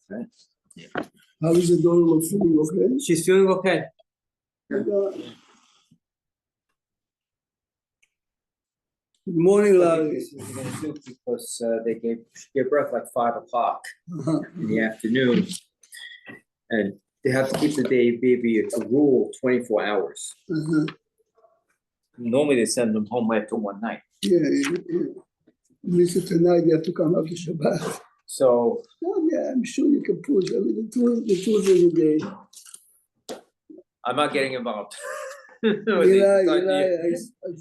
Right. How is the daughter feeling? Okay. She's feeling okay. Good morning, Larry. This is gonna do because they gave birth like 5 o'clock Uh-huh. in the afternoon. And they have to keep the baby, it's a rule, 24 hours. Uh-huh. Normally they send them home after one night. Yeah. Listen, tonight you have to come after Shabbat. So Oh, yeah, I'm sure you can push. I mean, the two of the day. I'm not getting involved. Eli, I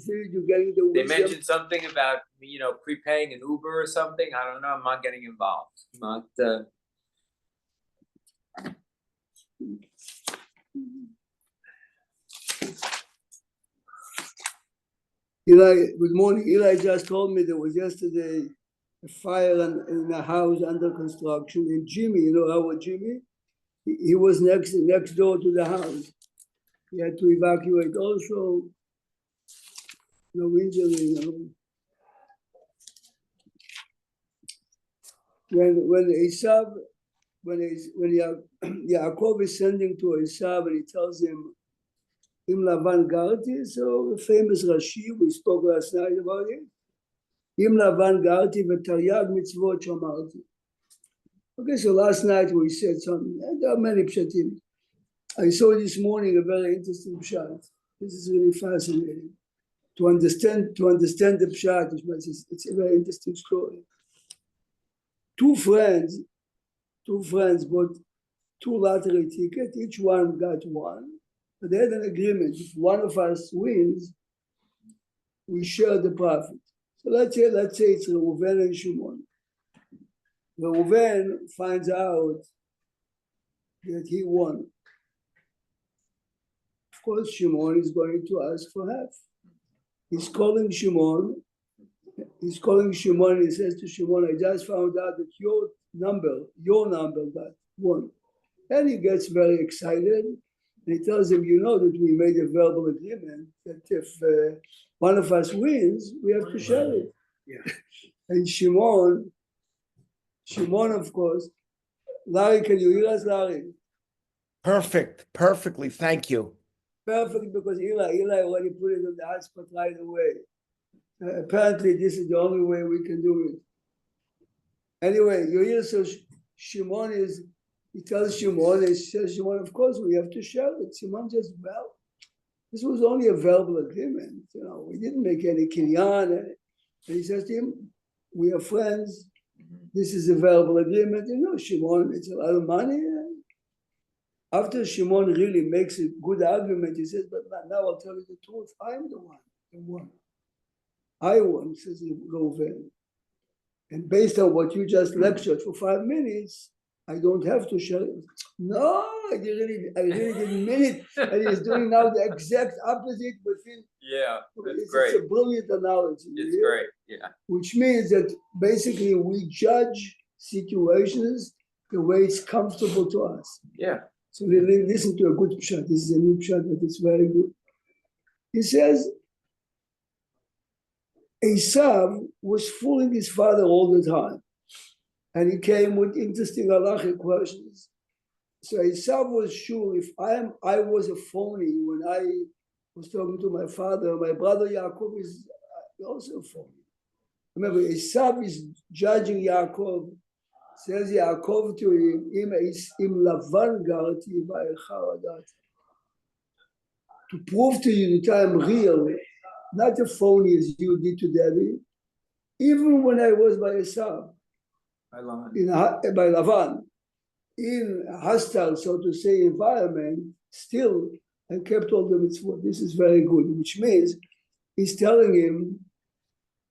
feel you're getting the They wisdom. mentioned something about, prepaying an Uber or something. I don't know. I'm not getting involved. Eli, good morning. Eli just told me there was yesterday a fire in a house under construction. And Jimmy, you know our Jimmy? He was next door to the house. He had to evacuate also. No injury, When Esav, when Yaakov is sending to Esav and he tells him, Im Lavan Garti, so the famous Rashi, we spoke last night about it. Im Lavan Garti v'taryag mitzvot shamarti. Okay, so last night we said something, and there are many pshatim. I saw this morning a very interesting pshat. This is really fascinating. To understand the pshat, it's a very interesting story. Two friends bought 2 lottery tickets, each one got one, but they had an agreement. If one of us wins, we share the profit. So let's say it's Reuven and Shimon. Reuven finds out that he won. Of course, Shimon is going to ask for half. He's calling Shimon. He says to Shimon, I just found out that your number got won. And he gets very excited. And he tells him, you know that we made a verbal agreement that if one of us wins, we have to share it. Yeah. And Shimon, of course, Larry, can you hear us, Larry? Perfectly, thank you. Perfect, because Eli already put it on the hotspot right away. Apparently, this is the only way we can do it. Anyway, you hear, so Shimon he tells Shimon, he says, Shimon, of course, we have to share it. Shimon says, well, this was only a verbal agreement. We didn't make any kinyan. And he says to him, we are friends. This is a verbal agreement. Shimon, it's a lot of money. After Shimon really makes a good argument, he says, but now I'll tell you the truth. I'm the one. I won, says Reuven. And based on what you just lectured for 5 minutes, I don't have to share it. No, I really didn't mean it. And he's doing now the exact opposite within. Yeah, that's great. It's a brilliant analogy. It's great, yeah. Which means that basically we judge situations the way it's comfortable to us. Yeah. So we listen to a good pshat. This is a new pshat, but it's very good. He says, Esav was fooling his father all the time. And he came with interesting halachic questions. So Esav was sure if I was a phony when I was talking to my father, my brother Yaakov is also a phony. Remember, Esav is judging Yaakov, says Yaakov to him, Im Lavan Garti va'echa adati. To prove to you that I'm real, not a phony as you did to Daddy, even when I was by Esav. By Lavan, in a hostile, so to say, environment, still I kept all the mitzvot. This is very good, which means he's telling him,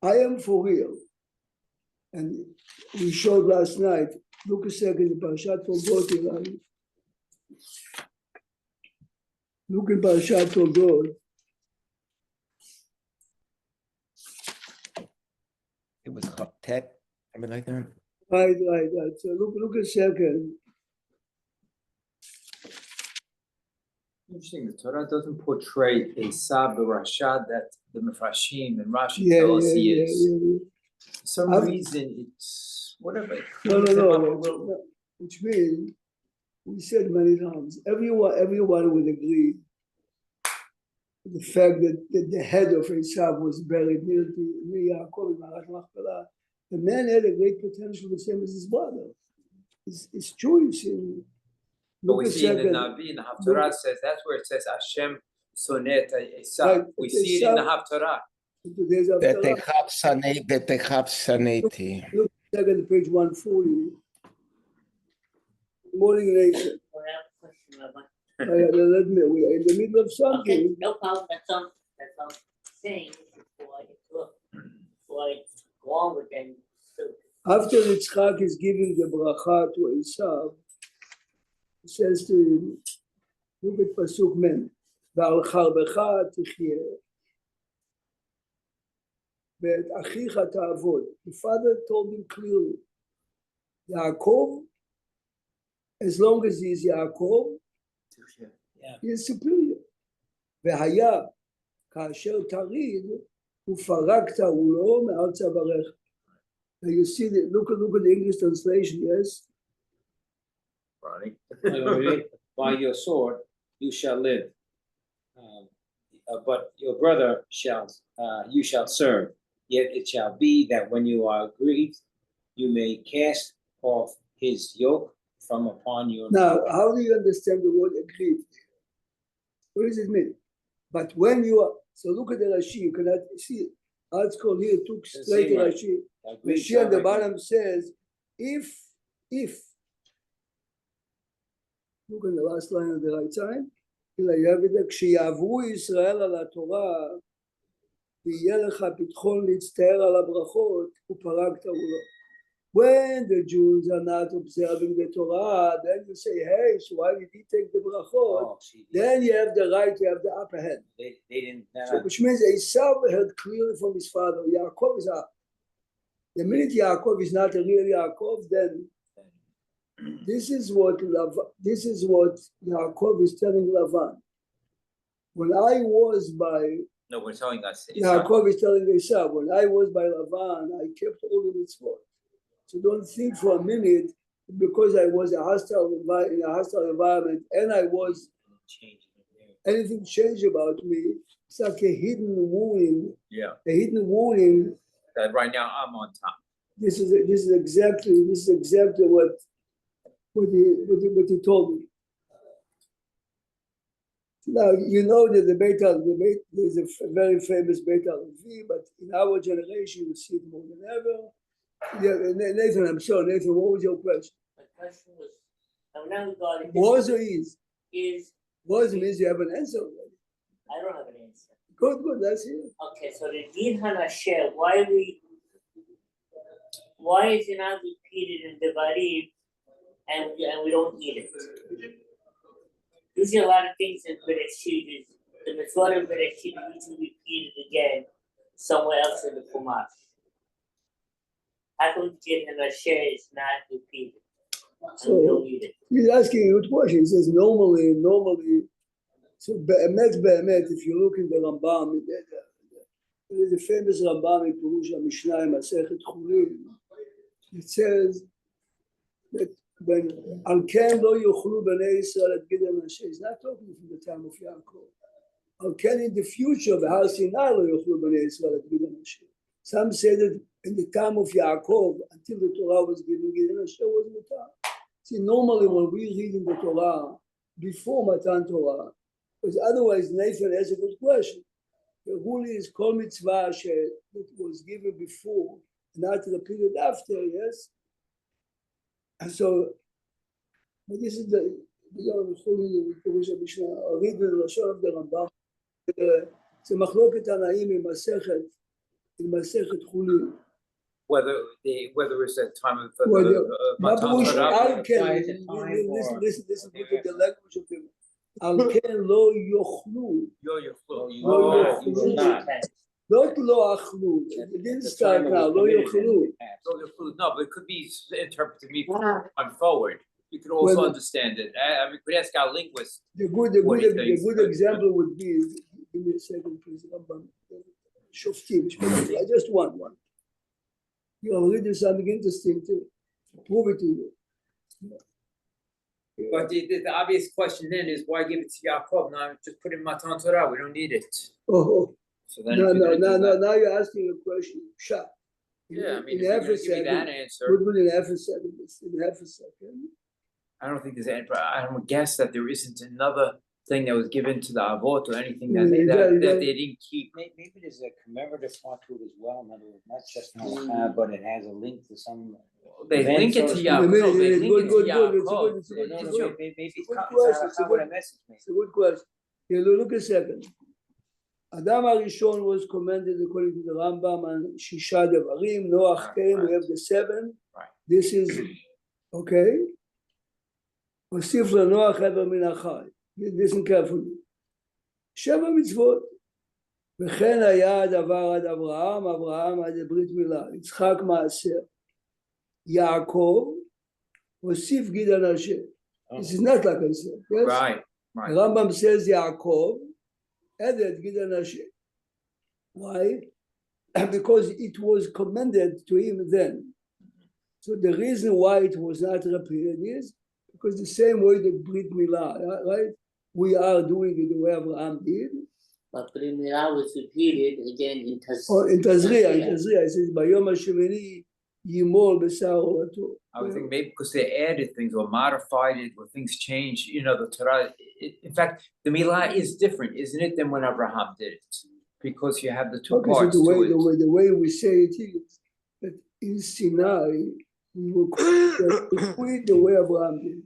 I am for real. And we showed last night, look a second, the Parashat Toldot. Look in Parashat Toldot. It was Tet, like that. Right. So look a second. Interesting, the Torah doesn't portray Esav the Rasha that the Mefrashim and Rashi Yeah, tell us yeah, he yeah, is. yeah. For some I've- reason, it's whatever. No, cleans him up a no, little. no. Which means, we said many times, everyone would agree with the fact that the head of Esav was buried near Yaakov in Marat Machpelah. The man had a great potential, the same as his brother. It's true, you see. But we Look a see in the second. Navi, in the Haftarah says, that's where it says Hashem sonet Esav. Right, We it's see it in the Esav. Haftarah. Today's Haftarah. ותחב שנאתי. Look second, page 140. Morning, Nathan. I have a question, Rabbi. Let me, we're in the middle of Okay, something. no problem, that's all I'm saying, before I go on with them. So, After Yitzchak is giving the bracha to Esav, he says to him, look at Pasuk Mem, ועל חרבך תחיה, ואת אחיך תעבוד. The father told him clearly, Yaakov, as long as he is Yaakov, he is superior. והיה כאשר תריד, ופרקת עולו מעל צווארך. Now you see, look at the English translation, yes? Ronnie. By your sword you shall live, but your brother you shall serve. Yet it shall be that when you are grieved, you may cast off his yoke from upon your Now, neck. how do you understand the word aggrieved? What does it mean? But when you are, so look at the Rashi, you cannot see, article here took Doesn't straight seem to right. Rashi. Agreed, Rashi at the sound like bottom says, if, look at the last line on the right side, כשיעברו ישראל על התורה, ויהיה לך פתחון להצטער על הברכות, ופרקת עולו. When the Jews are not observing the Torah, then you say, hey, so why did he take the brachot? Oh, see, Then you have the right, you have the upper hand. they didn't. So, which means Esau heard clearly from his father, Yaakov is up. The minute Yaakov is not a real Yaakov, then this is what Yaakov is telling Lavan. When I was by, No, we're telling us. Esav. Yaakov is telling Esau, when I was by Lavan, I kept all the mitzvot. So don't think for a minute, because I was in a hostile environment and I was, anything changed about me. It's like a hidden warning, Yeah, that that right now I'm on top. this is exactly what he told me. Now you know that there's a very famous Beit HaLevi, but in our generation you see it more than ever. Yeah, Nathan, I'm sorry, Nathan, what was your question? my question was, I'm now regarding. Was or is? Is, Was means you have an answer already. I don't have an answer. Good, that's it. Okay, so the Din HaNasher, why is it not repeated in Devarim and we don't need it? Usually a lot of things in Bereshit is, the Mitzvot of Bereshit is usually repeated again somewhere else in the Chumash. How come Din HaNasher is not repeated? And we don't need it? He's asking you a question. He says normally, so be'emet, if you look in the Rambam, there is a famous Rambam in Purush HaMishnah in Masechet Chulin. It says that when Al Ken lo yochlu bnei Yisrael et Gid HaNasher, he's not talking from the time of Yaakov. Al Ken in the future, V'har Sinai lo yochlu bnei Yisrael et Gid HaNasher. Some say that in the time of Yaakov, until the Torah was given, Gid HaNasher was mutar. See, normally when we read in the Torah, before Matan Torah, because otherwise Nathan has a good question. The rule is Kol Mitzvah that was given before, not repeated after, yes? And so, but this is the Purush HaMishnah, I'll read the Lashon of the Rambam. It's a Machlokhet Tanaim in Masechet Chulin. Whether it's at time of Whether- Matan Mabush Torah. Al Ken, Apply at the time or- listen to the language of him. Al Ken lo yochlu, Yo, you're flu. You No, will no, not, you will no. not. not lo achlu. It didn't The start time of now, the lo committed yochlu. has passed. Yo, you're flu. No, but it could be interpreted to me on forward. You can also Well, understand it. I mean, we ask our linguist. The What he thinks, good but- example would be, give me a second, please, Rambam. Shoftim, I just want one. You'll read something interesting to prove it to you. But the obvious question then is why give it to Yaakov? Now just put it in Matan Torah. We don't need it. Oh, So then no, if you're no, gonna do no, that- now you're asking a question, shot. Yeah, I mean, if In you're half gonna a give me that second, answer, put it in half a second, in half a second. I don't think there's any, I don't guess that there isn't another thing that was given to the Avot or anything that they, that they didn't keep. Maybe there's a commemorative part to it as well, in other words, not just an halakha, but it has a link to some. They Event, link it so to to speak. Yaakov, they Good, link it to good, good, it's Yaakov. good, it's good, No, it's no, good. maybe it's Good it's question, a it's a halakha with a good- message, maybe. It's a good question. Here, look a second. Adam Arishon was commanded according to the Rambam and Shisha Devarim, Noach came, we have the 7. Right. This is, okay? הוסיף לנוח חבר מן החי. Listen carefully. 7 מצוות. וכן היה הדבר עד אברהם, אברהם עד ברית מילה, יצחק מעשר. יעקב הוסיף גיד אנשי. This is not like I said. Yes? Right, right. Rambam says Yaakov added Gid Anashim. Why? Because it was commended to him then. So the reason why it was not repeated is because the same way that Brit Milah, right? We are doing it the way Abraham did. But Brit Milah was repeated again in Or in Tazria, Tazria. it says, Bayom HaShemini Yimol B'Sar Orato. I would think maybe because they added things or modified it or things changed, you know, the Torah. In fact, the Milah is different, isn't it, than when Abraham did it? Because you have the two Okay, so parts to it. the way we say it is that in Sinai, we will quit the way Abraham did.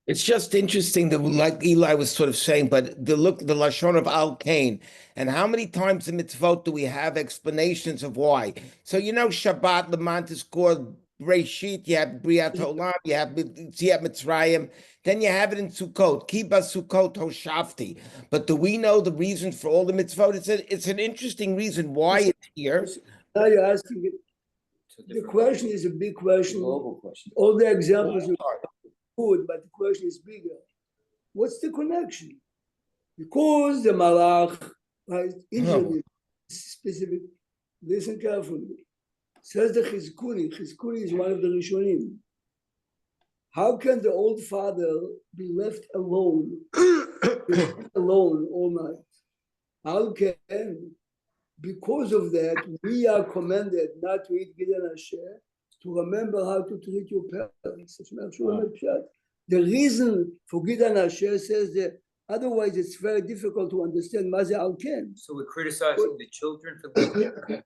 It's just interesting that, like Eli was sort of saying, but the Lashon of Al Kain, and how many times in mitzvot do we have explanations of why? So, you know, Shabbat, Lamont is called Breshit, you have Briat Olam, you have Yetziat Mitzrayim, then you have it in Sukkot, Kiba Sukkot Hoshafti. But do we know the reason for all the mitzvot? It's an interesting reason why it's here. Now you're asking it. It's a The different- question is a big question. Global question. All the examples are good, but the question is bigger. What's the connection? Because the Malach, right, injured specific, listen carefully. Says the Chizkuni is one of the Rishonim. How can the old father be left alone, all night? How can, because of that, we are commanded not to eat Gideon Asher, to remember how to treat your parents. The reason for Gideon Asher says that otherwise it's very difficult to understand Maze Alken. So we're criticizing the children for the.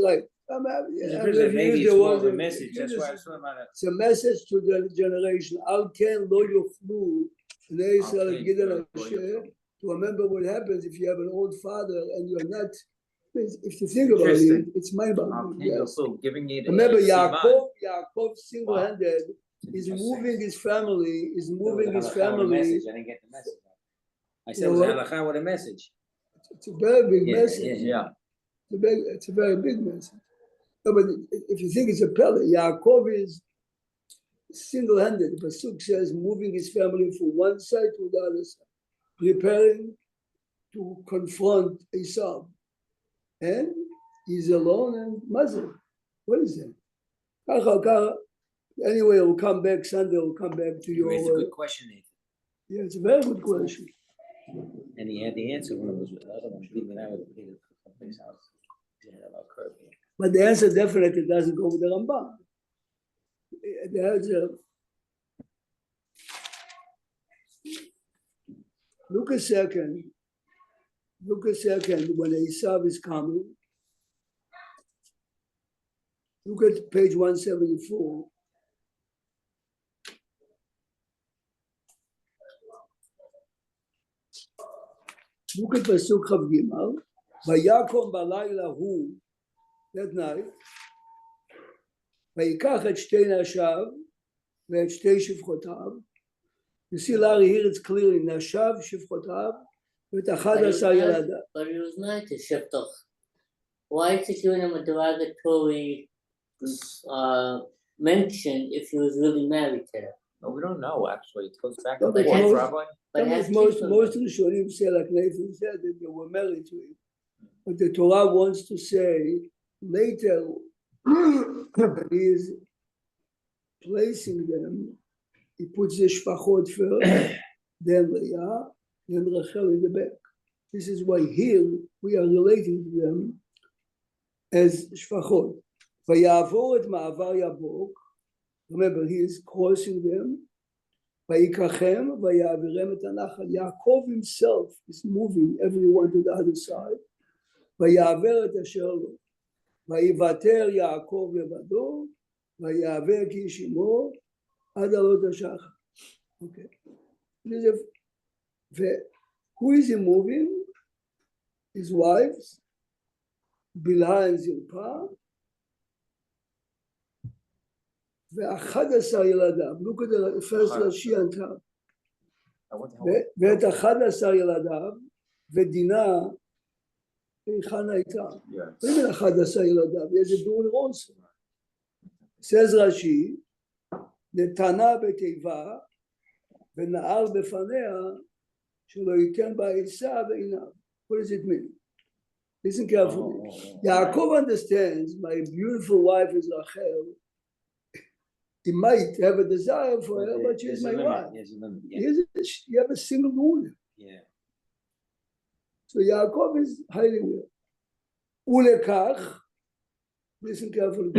Like, Maybe it's more of a message, that's why I was talking about it. it's a message to the generation. Alken lo yochlu bnei Israel Alken Gideon lo Asher, yochlu. to remember what happens if you have an old father and you're not. If you think about it, Interesting. it's mind-boggling. Yes. So giving it. Remember, siman. Yaakov single-handed is moving his family, It was a halakha with a message, I didn't get the message. I said it was a halakha with a message. It's a very big Yeah, message. Yeah, It's a very big message. No, but if you think it's a pele, Yaakov is single-handed. The Pasuk says moving his family from one side to the other side, preparing to confront Esau. And he's alone and Muslim. What is that? Anyway, we'll come back Sunday, we'll come back to you your. raised a good question, Nathan. Yeah, it's a very good question. And he had the answer when it was with the other one, leaving out with the someplace else. He had about curve. But the answer definitely doesn't go with the Rambam. There's a, look a second when Esau is coming. Look at page 174. Look at Pasuk Chav Gimel. Vayakom balayla hu, that night. ויקח את שתי נשיו ואת שתי שפחותיו. You see, Larry, here it's clearly נשיו, שפחותיו, ואת 11 ילדיו. But it was not a sheptoch. Why is it giving him a derogatory mention if he was really married to her. No, we don't know, actually. It goes back No, to but the wife, most- Rabbi. But That has was most kids with most her. of the Shonim say, like Nathan said, that they were married to him. But the Torah wants to say later when he is placing them, he puts the shpachot first, then Leah, then Rachel in the back. This is why here we are relating to them as shpachot. Vayavor et ma'avar yabok. Remember, he is crossing them. Vayikachem, vayavirem et hanachal. Yaakov himself is moving everyone to the other side. Vayaver et asher lo. Vayivater Yaakov levado. Vayaver ki shimo ad alot hashachar. Okay. Who is he moving? His wives, Bilhah and Zilpah. ו-11 ילדיו, look at the first Rashi on top, ואת 11 ילדיו, ודינה, היכן הייתה? מה זה 11 ילדיו? יש את דור רונסון. says רש"י, נתנה בתיבה, ונער בפניה, שלא ייתן בה עיסה ועיניו. What does it mean? Listen carefully. Yaakov understands my beautiful wife is Rachel. He might have a desire for her, but she is my wife. You have a single woman. Yeah. So Yaakov is hiding her. Ulekach, listen carefully.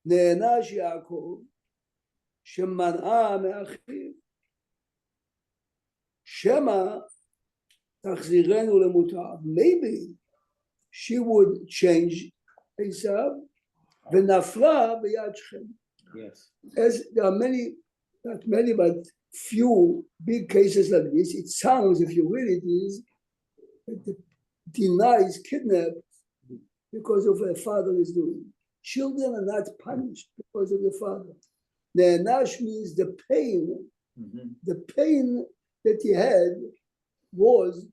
נענש יעקב שמנעה מאחיו. שמא תחזירנו למוטב. Maybe she would change Esav ונפלה ביד שכם. Yes. As there are many, not many, but few big cases like this, it sounds, if you read it, is that the Dinah is kidnapped because of what her father is doing. Children are not punished because of the father. Ne'anash means the pain. The pain that he had was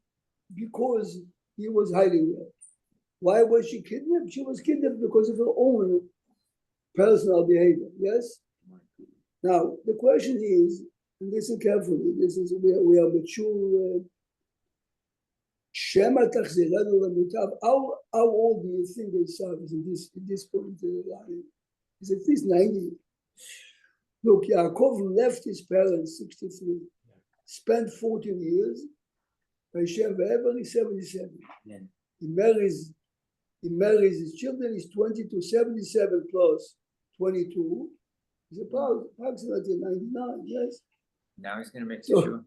because he was hiding there. Why was she kidnapped? She was kidnapped because of her own personal behavior, yes? Now, the question is, and listen carefully, this is where we are mature. Shema tachzirenu lemutav. How old do you think Esav is in this point in the line? He's at least 90. Look, Yaakov left his parents 63, spent 14 years, Hashem Ve'ever is 77. Yeah. He marries his children, he's 22, 77 plus 22. He's about approximately 99, yes? Now he's gonna make So sure.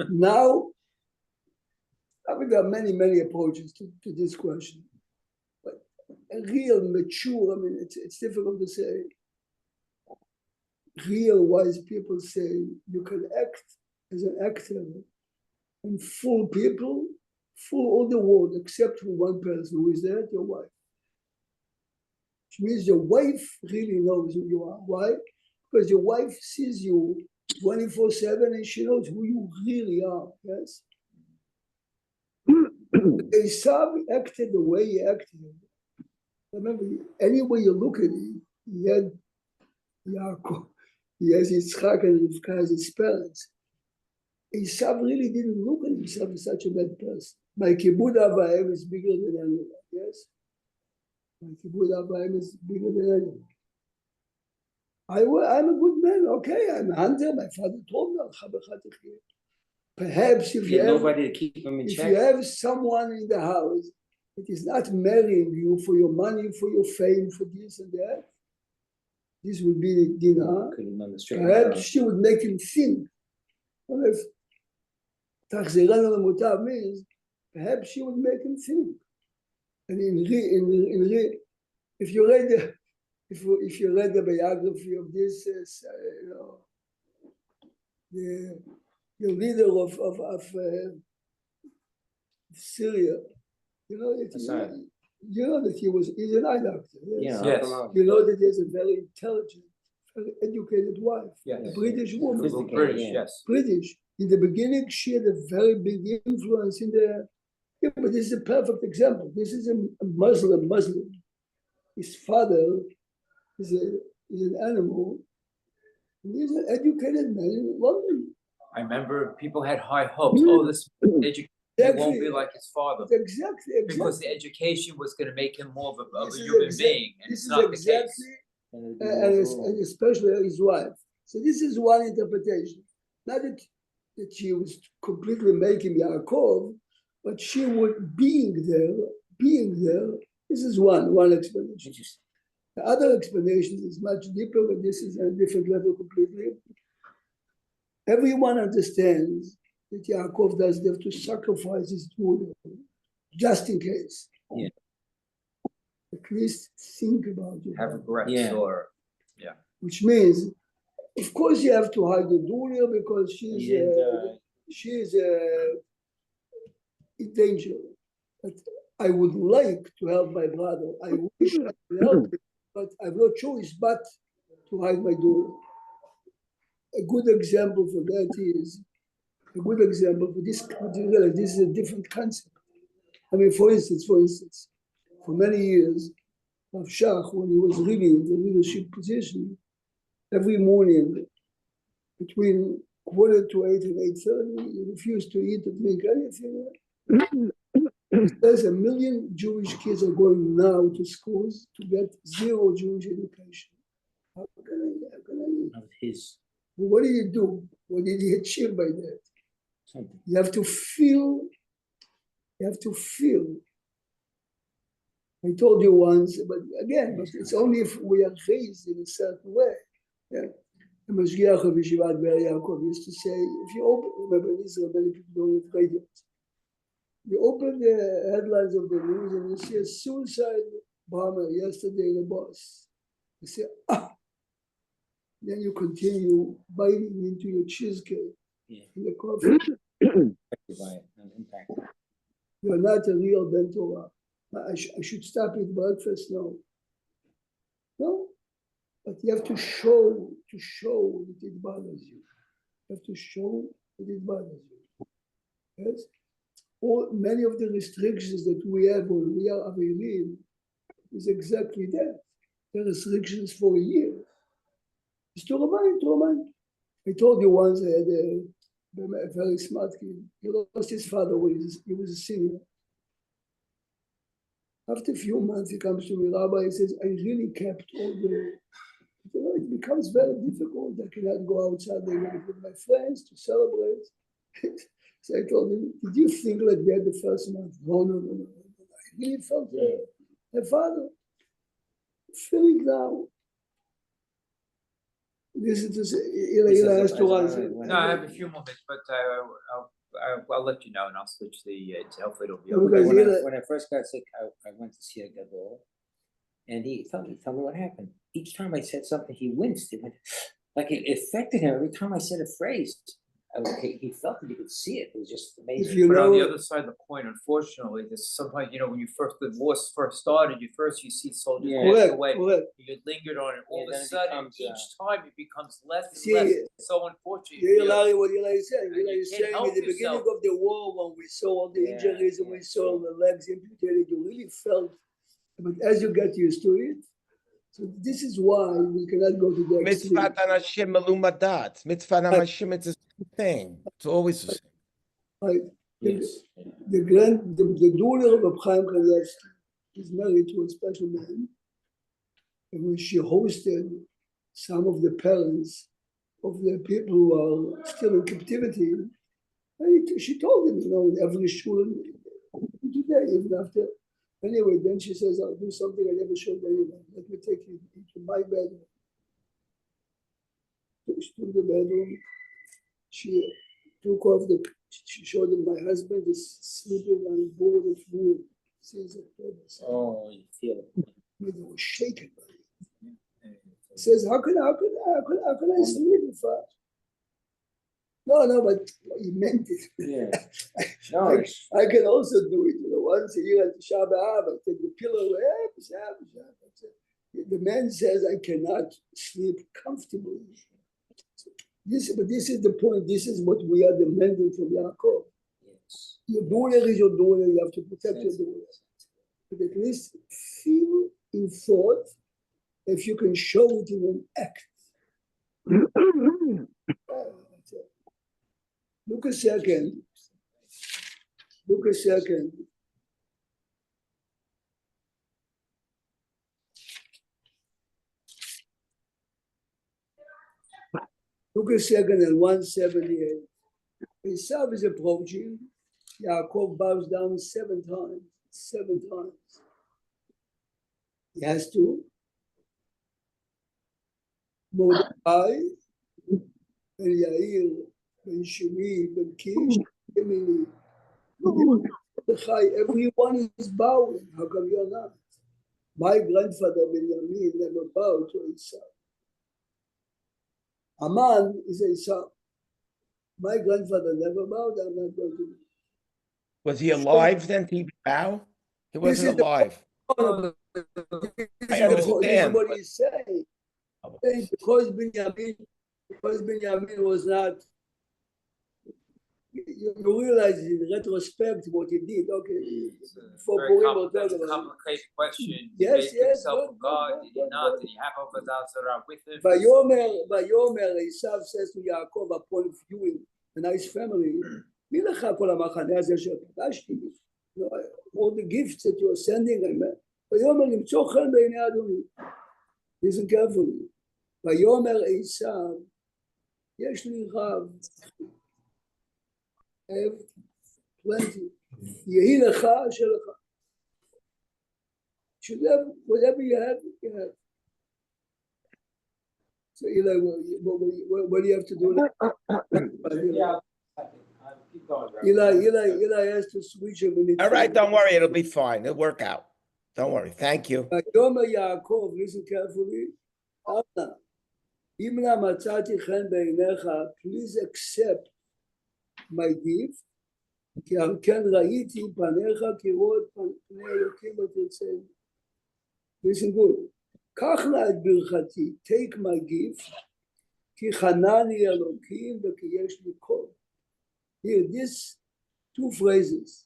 now, I mean, there are many approaches to this question. But a real mature, I mean, it's difficult to say. Real wise people say you can act as an actor and fool people, fool all the world except for one person. Who is that? Your wife. Which means your wife really knows who you are. Why? Because your wife sees you 24/7 and she knows who you really are. Yes. Esav acted the way he acted. Remember, any way you look at it, he had Yaakov, he has Yitzchak and Rivka as his parents. Esav really didn't look at himself as such a bad person. My kibbud avayim is bigger than anyone. Yes, my kibbud avayim is bigger than anyone. I'm a good man. Okay, I'm a hunter. My father told me. Perhaps if you have Nobody to keep him in if check. you have someone in the house that is not marrying you for your money, for your fame, for this and that, this would be Dinah. Couldn't understand. Perhaps she would make him think. Well, if Tachziranu Lemutav means, perhaps she would make him think. And if you read the biography of this, the leader of Syria, you know that he's an eye doctor. Yes. Yeah. You know that he has a very intelligent, very educated wife, Yes. a British woman. British, yes. British. In the beginning, she had a very big influence in the. Yeah, but this is a perfect example. This is a Muslim. His father is is an animal. He's an educated man in London. I remember people had high hopes. Oh, this education won't be like his father. Exactly. Because the education was gonna make him more of This a is human exact- being, and This it's is not the case. exactly, and especially his wife. So this is one interpretation. Not that she was completely making Yaakov, but she would being there. This is one explanation. Interesting. The other explanation is much deeper, but this is at a different level completely. Everyone understands that Yaakov doesn't have to sacrifice his daughter just in case. Yeah. At least think about it. Have regrets Yeah. or, Which means, of course, you have to hide your daughter because He didn't, she's in danger. But I would like to help my brother. I wish I could help him, but I have no choice but to hide my daughter. A good example for that is a good example for this. This is a different concept. I mean, for instance, for many years, Rav Shach, when he was really in the leadership position, every morning between 7:45 and 8:30, he refused to eat or drink anything. There's 1 million Jewish kids are going now to schools to get zero Jewish education. How can I? Of his What did he do? What did he achieve by that? something. You have to feel. I told you once, but again, but it's only if we are raised in a certain way. Yeah. The Mashgiach of Yeshivat Be'er Yaakov used to say, if you open, remember in Israel, many people don't have radios. You open the headlines of the news and you see a suicide bomber yesterday in a bus. You say, then you continue biting into your cheesecake Yeah. in the coffee. By it, no impact. You're not a real Ben Torah. I should stop eating breakfast now. No, but you have to show that it bothers you. You have to show that it bothers you. Yes? Many of the restrictions that we have when we are Avelim is exactly that. The restrictions for a year. It's to remind. I told you once I had a very smart kid. He lost his father when he was a senior. After a few months, he comes to me, Rabbi, he says, I really kept all the, it becomes very difficult. I cannot go outside with my friends to celebrate. So I told him, did you think like that the first month? No. I really felt my father. Feeling now. Listen to Eli has to answer. no, I have a few more minutes, but I'll let you know and I'll switch hopefully it'll be Okay. okay. Because When I first got sick, I went to see a gadol, and he told me what happened. Each time I said something, he winced. It went like it affected him every time I said a phrase. He felt it. You could see it. It was just amazing. If you But on the know, other side of the coin, unfortunately, there's sometimes, when the war first started, you see soldiers Yeah. pass correct. away. You lingered on it. All Yeah, of a then it sudden, becomes, each time it becomes less and See, less. It's so unfortunate. you hear Larry, what Eli is saying. And Eli you is can't saying help at the beginning yourself. of the war, when we saw all the Yeah, injuries and yeah, we saw sure. the legs amputated, you really felt. But as you get used to it, so this is why we cannot go to the extreme. Mitzvah Anashim Melumadat. Mitzvah Anashim, it's the same thing. It's always the same. Right? Yes. The daughter of Reb Chaim Kanievsky is married to a special man, and when she hosted some of the parents of the people who are still in captivity, and she told him, in every shul today, even after. Anyway, then she says, I'll do something I never showed anyone. Let me take you into my bedroom. She took the bedroom. She took off she showed him my husband is sleeping on a board of wood. Oh, you feel it. They were shaken. He says, how can I sleep with her? No, but he meant it. Yeah. No, I can also do it, once a year at the Shabbat, I take the pillow, the man says I cannot sleep comfortably. But this is the point, this is what we are demanding from Yaakov. yes. Your daughter is your daughter, you have to protect your daughter. But at least feel in thought if you can show it in an act. Look a second. Look a second. Look a second at 178. Esav is approaching. Yaakov bows down 7 times. 7 times. He has to. Mordecai, Ben Yair, Ben Shimi, Ben Kish, Emily. Everyone is bowing. How come you're not? My grandfather Benjamin never bowed to Esav. Aman is Esav. My grandfather never bowed. I'm not going to. Was he alive then? Did he bow? He wasn't alive. This I is understand, what but- he's saying. Because Benjamin was not. You realize in retrospect what he did. Okay, for Very Purim we'll talk that's a about it. complicated question. Did he Yes, make yes, himself a good, god? good, Did he good, not? good. Did he have Avodah Zarah with him? Vayomer, Esav says to Yaakov upon viewing a nice family, "מי לך כל המחנה הזה שפגשתי?" All the gifts that you're sending, ויאמר למצוא חן בעיני אדוני. Listen carefully. ויאמר עשיו, יש לי רב, have plenty, יהי לך אשר לך. Should have whatever you have, you have. So Eli, what do you have to do now? Keep going, Rabbi. Eli has to switch a minute. All right, don't worry, it'll be fine. It'll work out. Don't worry. Thank you. ויאמר יעקב, listen carefully, אבא, אם נא מצאתי חן בעיניך, please accept my gift, כי על כן ראיתי פניך כראות פני אלוקים ותרצה. Listen good. קח נא את ברכתי, take my gift, כי חנני אלוקים וכי יש לי קול. Here, these two phrases,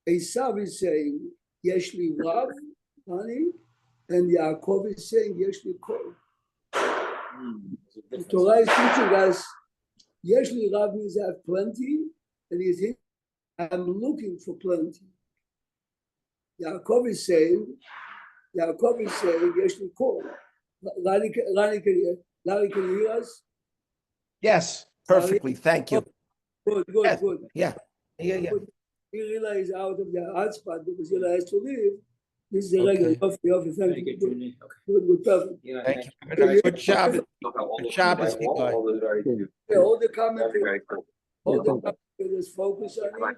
Esav is saying, יש לי רב, honey, and Yaakov is saying, יש לי קול. The Torah is teaching us, יש לי רב means I have plenty, and he's saying, I'm looking for plenty. Yaakov is saying, יש לי קול. Larry, can you hear us? Yes, perfectly. Thank you. Good, Yes. good. Yeah. Eli is out of the hotspot because Eli has to leave. This is the regular. Okay. Thank Very you. good, Good, Junie. good, perfect. Yeah, Thank thank you. Very nice. Good job. Good job, Yeah, all the commentators, focus on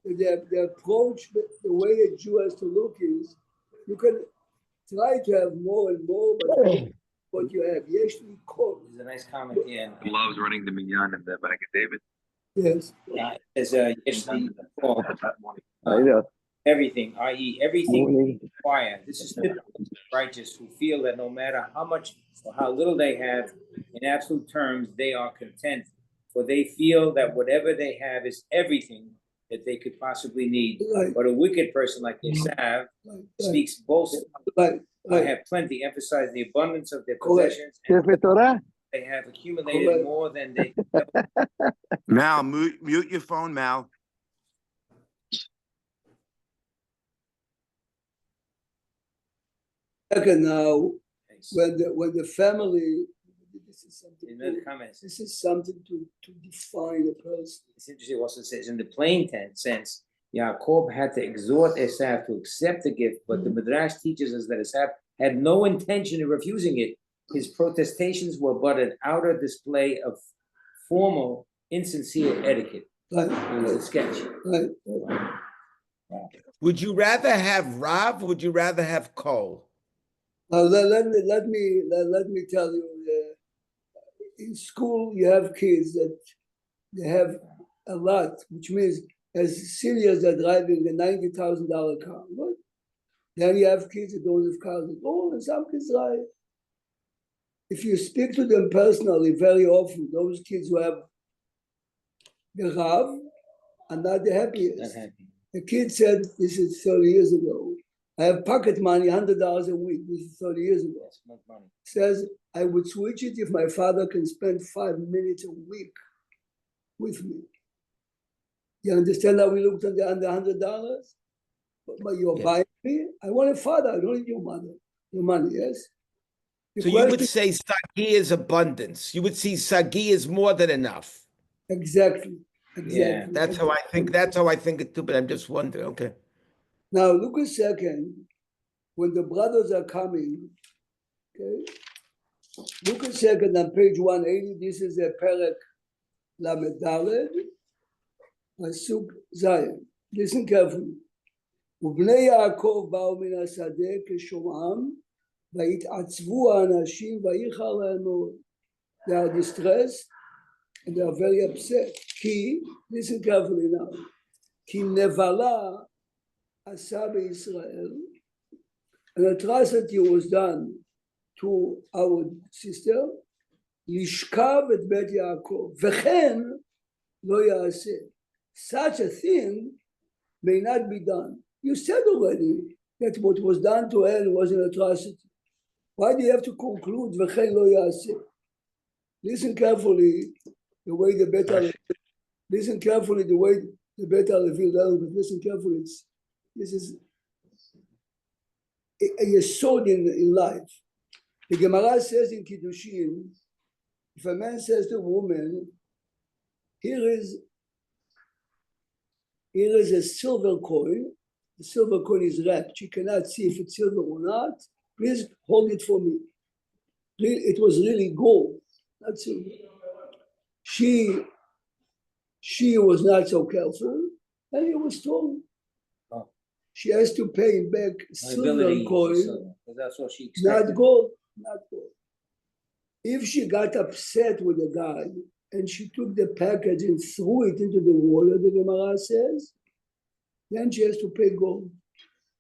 it. The approach, the way a Jew has to look is, you can try to have more and more, but what you have, yes, we call. There's a nice comment here. Loves running the minyan in the back of David. Yes. There's yesterday, everything, i.e. everything we require. This is typical of the righteous who feel that no matter how much or how little they have, in absolute terms, they are content. For they feel that whatever they have is everything that they could possibly need. Right, But a wicked person like Esav right, speaks both. right, I right. have plenty, emphasize the abundance of their Correct. possessions. And they have accumulated Correct. more than they could ever. Mal, mute your phone, Mal. Second now, face. when the family, this is something, In the comments, this is something to define a person. it's interesting. Also says in the plain sense, Yaakov had to exhort Esav to accept the gift, but the Midrash teaches us that Esav had no intention of refusing it. His protestations were but an outer display of formal, insincere etiquette. Right, It was a sketch. right. Would you rather have Rav? Or would you rather have Cole? Now let me tell you, in school you have kids that they have a lot, which means as seniors they're driving a $90,000 car. Right? Then you have kids that don't have cars at all, and some kids drive. If you speak to them personally very often, those kids who have the Rav are not the Not happiest. happy. The kid said, this is 30 years ago, I have pocket money, $100 a week. This is 30 years ago. Yes, make money. Says I would switch it if my father can spend 5 minutes a week with me. You understand how we looked at the $100? But you're Yeah. buying me? I want a father, I don't need your money. Your money, yes? The So you would question- say Sagi is abundance. You would see Sagi is more than enough. Exactly. Exactly. That's how I think. That's how I think it too. But I'm just wondering. Okay. Now look a second. When the brothers are coming, okay, look a second on page 180. This is a Perek Lamed Daled, Pasuk Zayin. Listen carefully. ובני יעקב באו מן השדה כשומעם, והתעצבו האנשים, וייחר להם מאוד. They are distressed and they are very upset. כי, listen carefully now, כי נבלה עשה בישראל, an atrocity was done to our sister, לשכב את בית יעקב, וכן לא יעשה. Such a thing may not be done. You said already that what was done to her was an atrocity. Why do you have to conclude וכן לא יעשה? Listen carefully the way the better. Listen carefully the way the better revealed element. Listen carefully. This is a sword in life. The Gemara says in Kiddushin, if a man says to a woman, here is a silver coin. The silver coin is wrapped. She cannot see if it's silver or not. Please hold it for me. It was really gold, not silver. She was not so careful, and it was stolen. Oh. She has to pay back silver Liability, coin, so that's what she expected. not gold, not gold. If she got upset with the guy and she took the package and threw it into the water, the Gemara says, then she has to pay gold.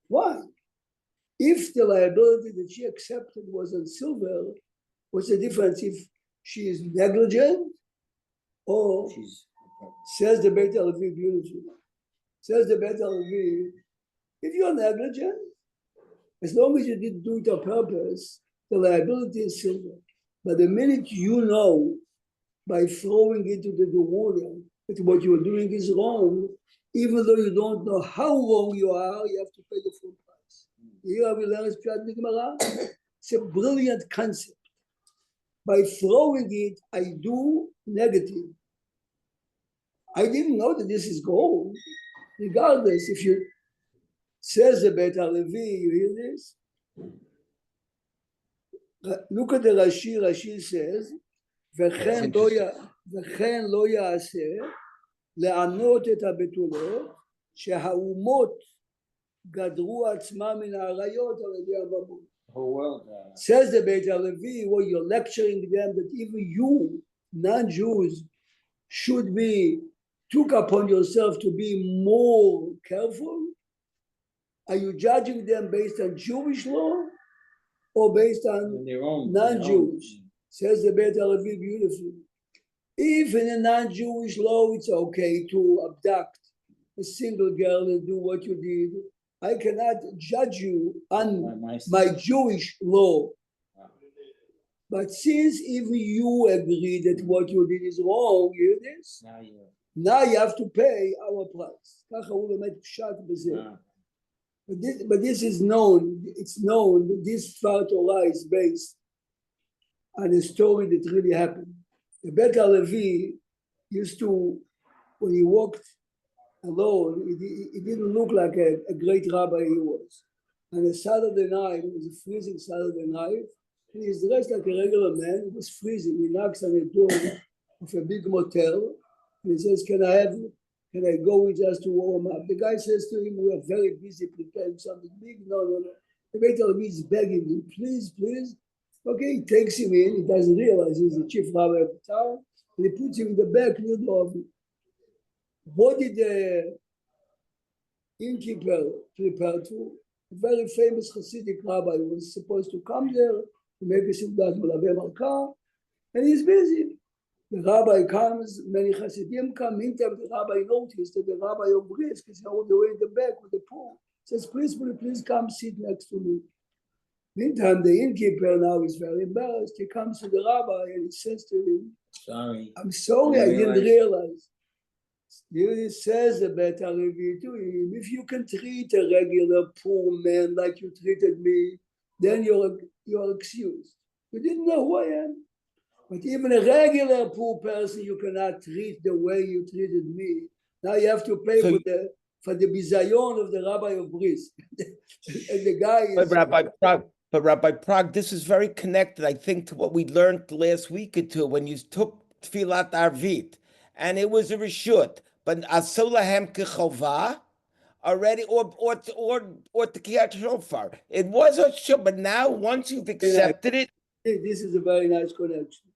Why? If the liability that she accepted was on silver, what's the difference if she is negligent or She's says the Beit HaLevi beautifully? Says the Beit HaLevi, if you're negligent, as long as you didn't do it on purpose, the liability is silver. But the minute you know by throwing it into the water that what you're doing is wrong, even though you don't know how wrong you are, you have to pay the full price. Here we learn Pshat Gemara. It's a brilliant concept. By throwing it, I do negative. I didn't know that this is gold. Regardless, if you says the Beit HaLevi, you hear this? Look at the Rashi. Rashi says, וכן לא יעשה לענות את הבתולות שהאומות גדרו עצמם מן האריות על ידי הבמות. whole world. Says the Beit HaLevi, where you're lecturing them that even you, non-Jews, should be took upon yourself to be more careful. Are you judging them based on Jewish law or based on Their own non-Jewish? Says the Beit HaLevi beautifully. If in a non-Jewish law it's okay to abduct a single girl and do what you did, I cannot judge you on my Jewish law. But since even you agree that what you did is wrong, you hear this? Now you have to pay our price. ככה הוא באמת פשט בזה. But this is known, it's known that this Sfar Torah is based on a story that really happened. The Beit HaLevi used to, when he walked alone, he didn't look like a great rabbi he was. On a Saturday night, it was a freezing Saturday night, and he's dressed like a regular man. It was freezing. He knocks on the door of a big motel, and he says, can I go in just to warm up? The guy says to him, we are very busy preparing something big. No. The Beit HaLevi is begging him, please. Okay, he takes him in. He doesn't realize he's the chief rabbi of the town, and he puts him in the back near the oven. What did the innkeeper prepare to? A very famous Hasidic rabbi who was supposed to come there to make a Seudat Malaveh Malka, and he's busy. The rabbi comes, many Hasidim come. Meantime, the rabbi noticed that the rabbi of Brisk is all the way in the back with the pool. Says, please come sit next to me. Meantime, the innkeeper now is very embarrassed. He comes to the rabbi and he says to him, Sorry. I'm sorry, I Didn't didn't realize. He says the better review to him, if you can treat a regular poor man like you treated me, then you're excused. You didn't know who I am. But even a regular poor person, you cannot treat the way you treated me. Now you have to pay So for the bizayon of the rabbi of Brisk. And the guy is. But Rabbi Prague, this is very connected, I think, to what we learned last week or two when you took Tfilat Arvit, and it was a reshut. But Asolahem Kechovah already, or Tekiyat Shofar. It was a shut, but now once you've accepted it, This is a very nice connection.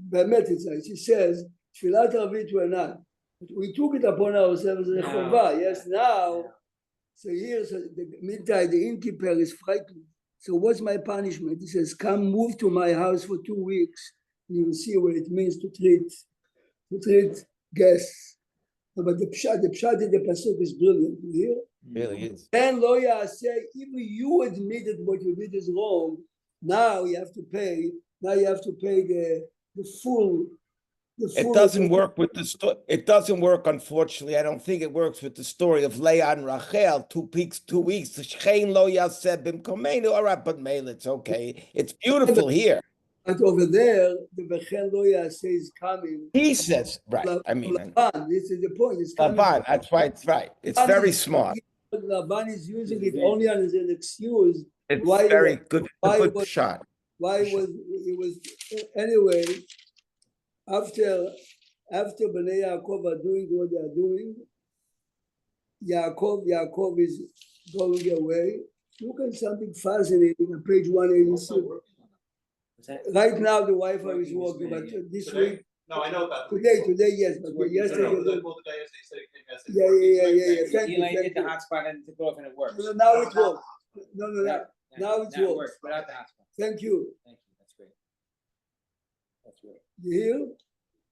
Bemet it's nice. He says, Tfilat Arvit were not. We took it upon ourselves as a chovah. Yes, now. So here, so meantime, the innkeeper is frightened. So what's my punishment? He says, come move to my house for 2 weeks. And you will see what it means to treat guests. But the pshat in the pasuk is brilliant. You hear? really is. And lawyer say, even you admitted what you did is wrong. Now you have to pay. Now you have to pay the full. It doesn't work with the story. It doesn't work, unfortunately. I don't think it works with the story of Leah and Rachel. 2 weeks, 2 weeks. Shein lo yaseh bimkomeinu. All right, but Mele, it's okay. It's beautiful here. But over there, the Bechen lo yaseh is coming. He says, right. I mean, Laban, this is the point. It's coming. Laban, that's why it's right. It's very smart. Laban is using it only as an excuse. It's Why very was- good. why A good was- shot. Why was it was anyway? After Bnei Yaakov are doing what they are doing, Yaakov is going away. Look at something fascinating on page 186. Right now, the Wi-Fi is working, but this week, No, I know about. today, yes, but yesterday. Well, the guy yesterday said he came yesterday. Yeah. Thank you, Eli thank did the you. hotspot and took off and it works. No, now it works. No, now it Now works. without the hotspot. Thank you. Thank you, that's great. That's great. You hear?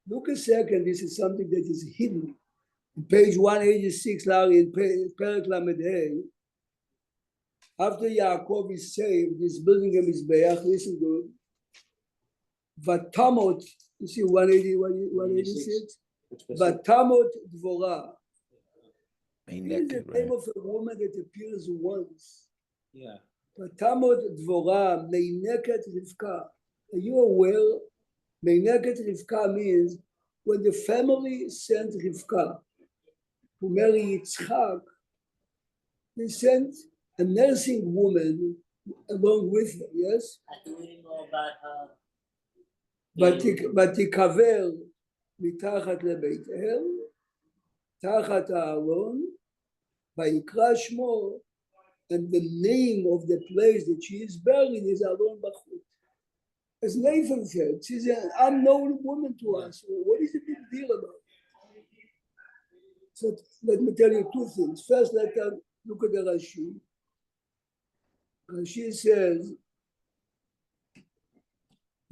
Look a second, this is something that is hidden. In page 186, Larry, in Perek Lamed Hey, after Yaakov is saved, he's building a Mizbeach, listen good. Vatamot, you see 186? Vatamot Dvorah. This is the name of a woman that appears once. Yeah. Vatamot Dvorah, Meineket Rivka. Are you aware? Meineket Rivka means when the family sent Rivka to marry Yitzchak, they sent a nursing woman along with her, yes? I didn't know about her. ותיקבר מתחת לבית אל, תחת הארון, ויקרא שמו, and the name of the place that she is buried is Alon Bachut. As Nathan said, she's an unknown woman to us. What is the big deal about it? So let me tell you 2 things. First, let us look at the Rashi. Rashi says,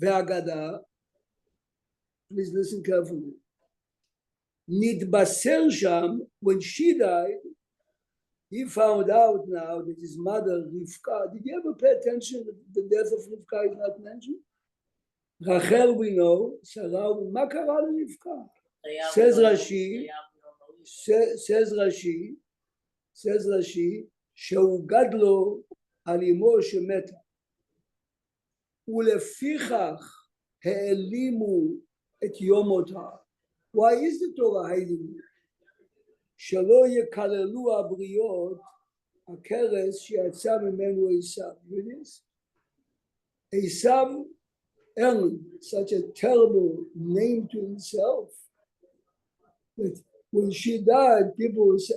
והאגדה, please listen carefully. נתבשר שם, when she died, he found out now that his mother, Rivka, did you ever pay attention that the death of Rivka is not mentioned? Rachel we know, Sarah, מה קרה לרבקה? Says Rashi, שהוגד לו על אמו שמתה. ולפיכך העלימו את יום מותה. Why is the Torah hiding? שלא יקללו הבריות הכרס שיצא ממנו עשיו. עשיו earned such a terrible name to himself that when she died, people would say,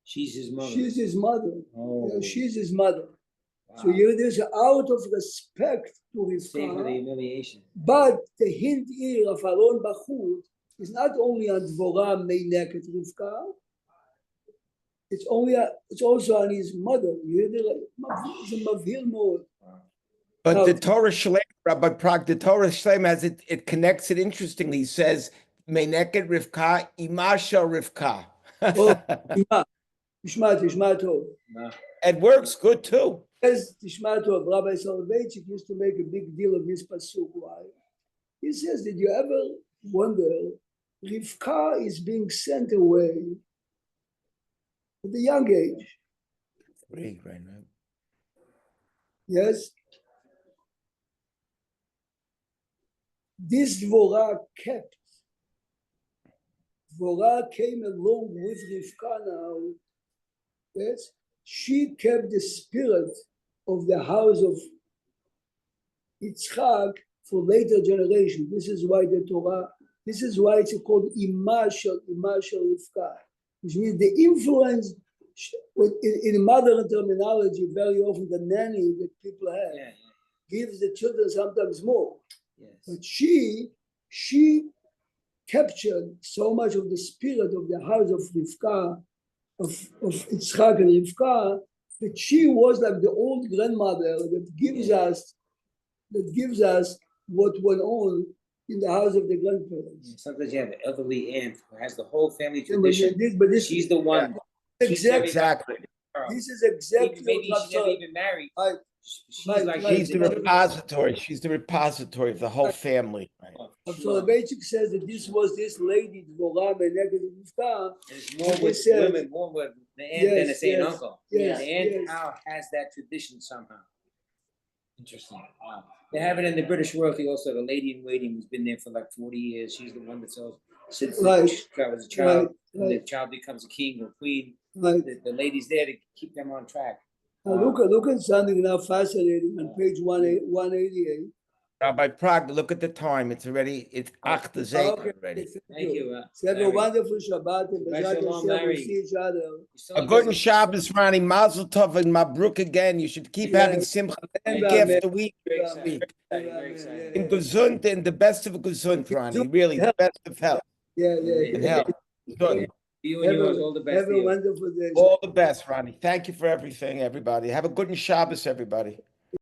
She's his mother. she's his mother. Oh. Yeah, she's his mother. Wow. So here there's out of respect to Save for the Rivka, humiliation. but the hint here of Alon Bachut is not only on Dvorah Meineket Rivka, it's also on his mother. You hear it's a mavhir mode. But No. the Torah Shlem, Rabbi Prague, the Torah Shlem has it connects it interestingly. It says, Meineket Rivka, Imasha Rivka. Oh, Ima. תשמע טוב. It works good too. As תשמע טוב, Rabbi Soloveitchik used to make a big deal of this pasuk. Why? He says, did you ever wonder, Rivka is being sent away at a young age, Right, right, right. yes? This Dvorah kept. Dvorah came along with Rivka now, yes? She kept the spirit of the house of Yitzchak for later generation. This is why the Torah, this is why it's called Imashal Rivka, which means the influence in modern terminology, very often the nanny that people have gives the children sometimes more. But she captured so much of the spirit of the house of Rivka, of Yitzchak and Rivka, that she was like the old grandmother that gives us what went on in the house of the grandparents. Sometimes you have an elderly aunt who has the whole family Yeah, tradition. but this She's the one. exactly. This is exactly Maybe what she's never even married. Right. She's Right, like right. She's the repository. She's the repository of the whole family. Right. Soloveitchik says that this was this lady, Dvorah Beneged Rivka. It's more He with said- women, more with the aunt than the Yes, saint yes, uncle. yes, The aunt yes. now has that tradition somehow. Interesting. Wow. They have it in the British royalty also. The lady in waiting who's been there for like 40 years. She's the one that sells since Right. the child was a child. When the Right. child becomes a king or queen, Right. the lady's there to keep them on track. Now look at something now fascinating on page 188. Rabbi Prague, look at the time. It's Ach the Zayt Okay, already. Thank you. So have a Larry. wonderful Shabbat and Shabbat Bezrat shalom, Hashem, we'll Larry. see each other. A good Shabbos, Ronnie. Mazel Tov and Mabruk again. You should keep Yeah. having Simcha Amen, week after amen. week. Very after excited. week. Very excited. In Gesund, in the best of Gesund, Ronnie. Really, the best of health Yeah, and health. Good. You and yours, all the best Have to a you. wonderful day. All the best, Ronnie. Thank you for everything, everybody. Have a good Shabbos, everybody.